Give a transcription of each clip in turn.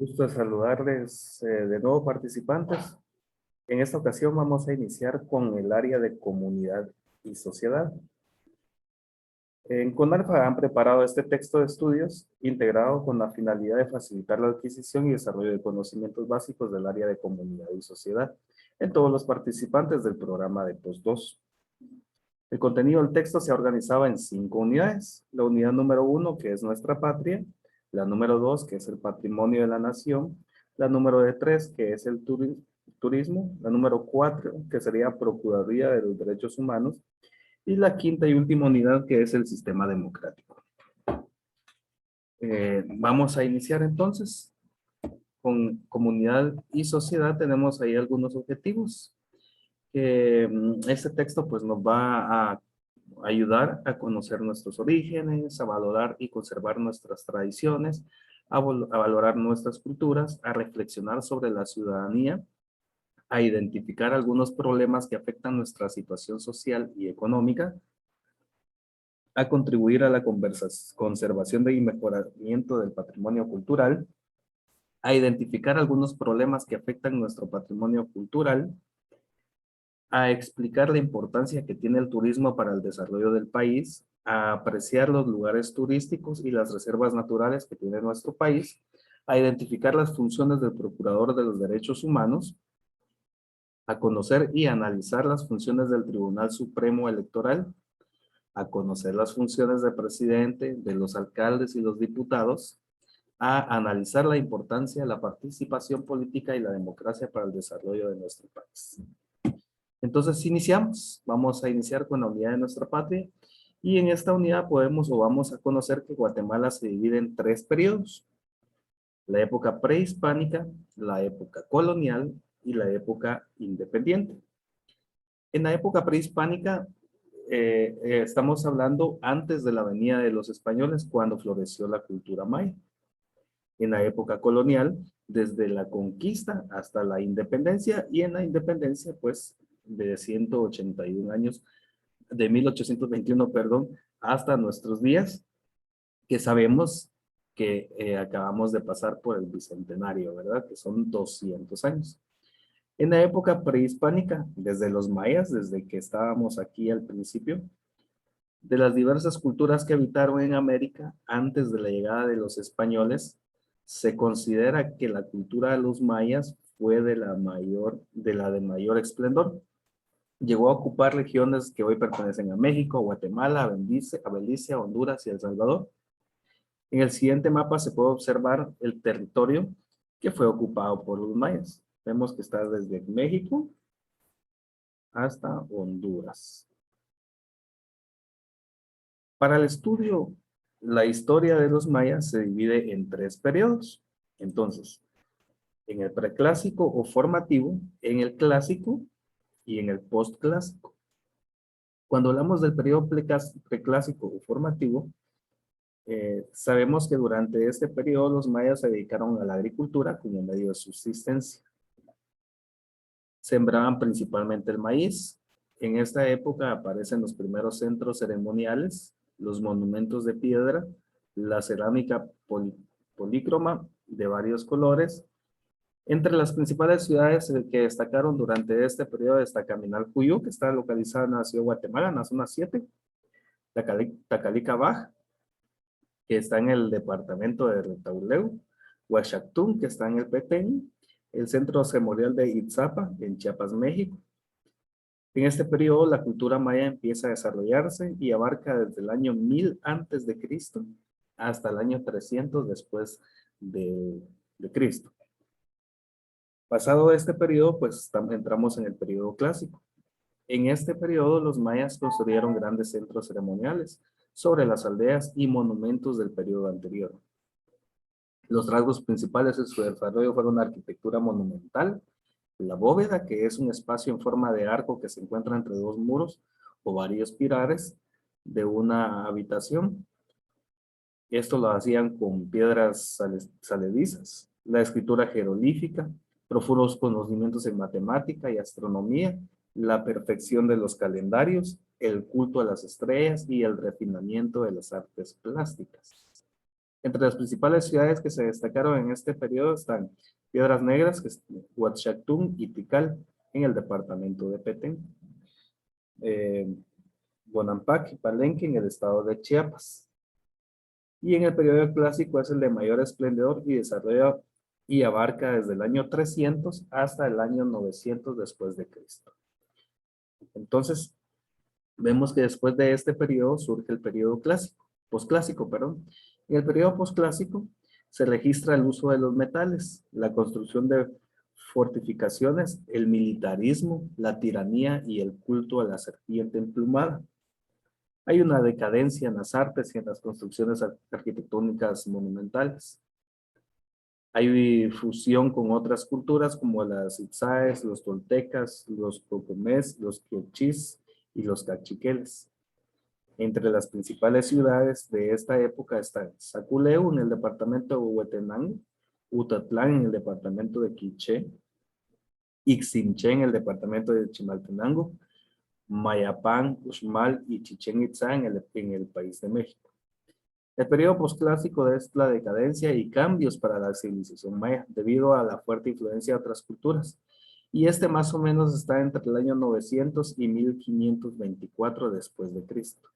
Gusto de saludarles de nuevo, participantes. En esta ocasión vamos a iniciar con el área de comunidad y sociedad. En CONALFA han preparado este texto de estudios integrado con la finalidad de facilitar la adquisición y desarrollo de conocimientos básicos del área de comunidad y sociedad en todos los participantes del programa de POS 2. El contenido del texto se ha organizado en 5 unidades. La unidad número 1, que es nuestra patria; la número 2, que es el patrimonio de la nación; la número 3, que es el turismo; la número 4, que sería Procuraduría de los Derechos Humanos; y la quinta y última unidad, que es el sistema democrático. Vamos a iniciar entonces con comunidad y sociedad. Tenemos ahí algunos objetivos. Este texto pues nos va a ayudar a conocer nuestros orígenes, a valorar y conservar nuestras tradiciones, a valorar nuestras culturas, a reflexionar sobre la ciudadanía, a identificar algunos problemas que afectan nuestra situación social y económica, a contribuir a la conservación y mejoramiento del patrimonio cultural, a identificar algunos problemas que afectan nuestro patrimonio cultural, a explicar la importancia que tiene el turismo para el desarrollo del país, a apreciar los lugares turísticos y las reservas naturales que tiene nuestro país, a identificar las funciones del Procurador de los Derechos Humanos, a conocer y analizar las funciones del Tribunal Supremo Electoral, a conocer las funciones del presidente, de los alcaldes y los diputados, a analizar la importancia de la participación política y la democracia para el desarrollo de nuestro país. Entonces iniciamos, vamos a iniciar con la unidad de nuestra patria, y en esta unidad podemos o vamos a conocer que Guatemala se divide en 3 periodos: la época prehispánica, la época colonial y la época independiente. En la época prehispánica estamos hablando antes de la venida de los españoles, cuando floreció la cultura maya. En la época colonial, desde la conquista hasta la independencia, y en la independencia pues de 181 años, de 1821, perdón, hasta nuestros días, que sabemos que acabamos de pasar por el bicentenario, ¿verdad? Que son 200 años. En la época prehispánica, desde los mayas, desde que estábamos aquí al principio, de las diversas culturas que habitaron en América antes de la llegada de los españoles, se considera que la cultura de los mayas fue de la de mayor esplendor. Llegó a ocupar regiones que hoy pertenecen a México, Guatemala, a Belice, a Honduras y a El Salvador. En el siguiente mapa se puede observar el territorio que fue ocupado por los mayas. Vemos que está desde México hasta Honduras. Para el estudio, la historia de los mayas se divide en 3 periodos. Entonces, en el preclásico o formativo, en el clásico y en el postclásico. Cuando hablamos del periodo preclásico o formativo, sabemos que durante este periodo los mayas se dedicaron a la agricultura como medio de subsistencia. Sembraban principalmente el maíz. En esta época aparecen los primeros centros ceremoniales, los monumentos de piedra, la cerámica polícroma de varios colores. Entre las principales ciudades que destacaron durante este periodo está Caminalcuyú, que está localizada en la ciudad de Guatemala, en la zona 7, Tacalica, que está en el departamento de Retauleu; Huachactún, que está en el Petén; el centro ceremonial de Itzapa, en Chiapas, México. En este periodo, la cultura maya empieza a desarrollarse y abarca desde el año 1000 antes de Cristo hasta el año 300 después de Cristo. Pasado este periodo, pues entramos en el periodo clásico. En este periodo, los mayas construyeron grandes centros ceremoniales sobre las aldeas y monumentos del periodo anterior. Los rasgos principales de su desarrollo fueron la arquitectura monumental, la bóveda, que es un espacio en forma de arco que se encuentra entre 2 muros o varios pilares de una habitación. Esto lo hacían con piedras saledizas. La escritura jeroglífica, profundos conocimientos en matemática y astronomía, la perfección de los calendarios, el culto a las estrellas y el refinamiento de las artes plásticas. Entre las principales ciudades que se destacaron en este periodo están Piedras Negras, que es Huachactún y Tikal, en el departamento de Petén. Bonampak y Palenque, en el estado de Chiapas. Y en el periodo clásico es el de mayor esplendor y desarrollo y abarca desde el año 300 hasta el año 900 después de Cristo. Entonces, vemos que después de este periodo surge el periodo clásico, posclásico, perdón. En el periodo posclásico se registra el uso de los metales, la construcción de fortificaciones, el militarismo, la tiranía y el culto a la serpiente emplumada. Hay una decadencia en las artes y en las construcciones arquitectónicas monumentales. Hay fusión con otras culturas como las itzaes, los toltecas, los cocomés, los quiochís y los cachiqueles. Entre las principales ciudades de esta época están Saculeu en el departamento de Huehuetenango, Utatlán en el departamento de Quiché, Ixinché en el departamento de Chimaltenango, Mayapán, Uxmal y Chichén Itzá en el país de México. El periodo posclásico es la decadencia y cambios para la civilización maya debido a la fuerte influencia de otras culturas. Y este más o menos está entre el año 900 y 1524 después de Cristo.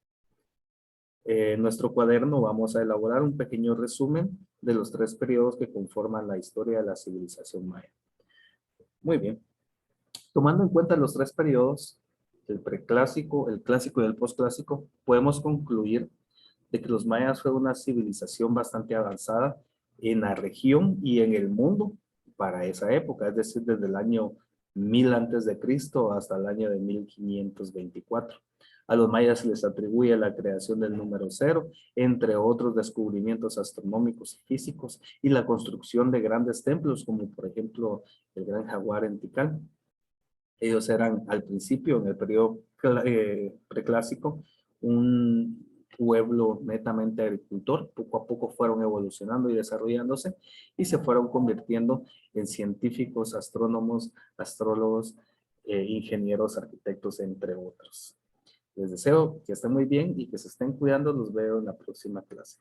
En nuestro cuaderno vamos a elaborar un pequeño resumen de los tres periodos que conforman la historia de la civilización maya. Muy bien. Tomando en cuenta los tres periodos, el preclásico, el clásico y el posclásico, podemos concluir de que los mayas fue una civilización bastante avanzada en la región y en el mundo para esa época, es decir, desde el año 1000 antes de Cristo hasta el año de 1524. A los mayas se les atribuye la creación del número cero, entre otros descubrimientos astronómicos y físicos, y la construcción de grandes templos, como por ejemplo el Gran Jaguar en Tikal. Ellos eran al principio, en el periodo preclásico, un pueblo netamente agricultor. Poco a poco fueron evolucionando y desarrollándose y se fueron convirtiendo en científicos, astrónomos, astrólogos, ingenieros, arquitectos, entre otros. Les deseo que estén muy bien y que se estén cuidando. Los veo en la próxima clase.